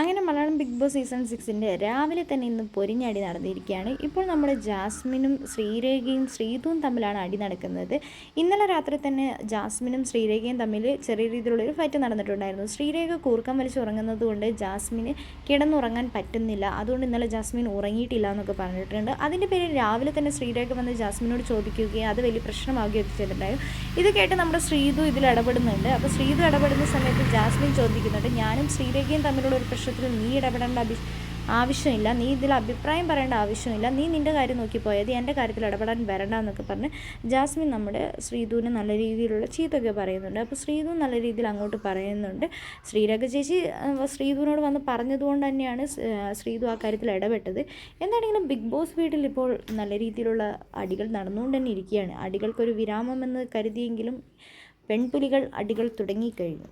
അങ്ങനെ Malayalam big boss season 6ൻ്റെ രാവിലെ തന്നെ ഇന്ന് പൊരിഞ്ഞടി നടന്നിരിക്കുകയാണ്. ഇപ്പോൾ നമ്മുടെ ജാസ്മിനും ശ്രീരേഖയും ശ്രീതുവും തമ്മിലാണ് അടി നടക്കുന്നത്. ഇന്നലെ രാത്രി തന്നെ ജാസ്മിനും ശ്രീരേഖയും തമ്മിൽ ചെറിയ രീതിയിലുള്ളൊരു ഫൈറ്റ് നടന്നിട്ടുണ്ടായിരുന്നു. ശ്രീരേഖ കൂർക്കം വലിച്ച് ഉറങ്ങുന്നത് കൊണ്ട് ജാസ്മിന് കിടന്നുറങ്ങാൻ പറ്റുന്നില്ല. അതുകൊണ്ട് ഇന്നലെ ജാസ്മിൻ ഉറങ്ങിയിട്ടില്ല എന്നൊക്കെ പറഞ്ഞിട്ടുണ്ട്. അതിൻ്റെ പേരിൽ രാവിലെ തന്നെ ശ്രീരേഖ വന്ന് ജാസ്മിനോട് ചോദിക്കുകയും അത് വലിയ പ്രശ്നമാവുകയൊക്കെ ചെയ്തിട്ടുണ്ടായിരുന്നു. ഇത് കേട്ട് നമ്മുടെ ശ്രീതു ഇതിൽ ഇടപെടുന്നുണ്ട്. അപ്പോൾ ശ്രീതു ഇടപെടുന്ന സമയത്ത് ജാസ്മിൻ ചോദിക്കുന്നുണ്ട്, ഞാനും ശ്രീരേഖയും തമ്മിലുള്ള ഒരു പ്രശ്നത്തിൽ നീ ഇടപെടേണ്ട ആവശ്യമില്ല, നീ ഇതിൽ അഭിപ്രായം പറയേണ്ട ആവശ്യമില്ല, നീ നിൻ്റെ കാര്യം നോക്കി പോയത് എൻ്റെ കാര്യത്തിൽ ഇടപെടാൻ വരണ്ട എന്നൊക്കെ പറഞ്ഞ് ജാസ്മിൻ നമ്മുടെ ശ്രീതുവിന് നല്ല രീതിയിലുള്ള ചീത്തൊക്കെ പറയുന്നുണ്ട്. അപ്പോൾ ശ്രീതു നല്ല രീതിയിൽ അങ്ങോട്ട് പറയുന്നുണ്ട്. ശ്രീരേഖ ചേച്ചി ശ്രീതുവിനോട് വന്ന് പറഞ്ഞതുകൊണ്ട് തന്നെയാണ് ശ്രീതു ആ കാര്യത്തിൽ ഇടപെട്ടത്. എന്താണെങ്കിലും ബിഗ് ബോസ് വീട്ടിൽ ഇപ്പോൾ നല്ല രീതിയിലുള്ള അടികൾ നടന്നുകൊണ്ട് തന്നെ ഇരിക്കുകയാണ്. അടികൾക്കൊരു വിരാമമെന്ന് കരുതിയെങ്കിലും പെൺപുലികൾ അടികൾ തുടങ്ങിക്കഴിഞ്ഞു.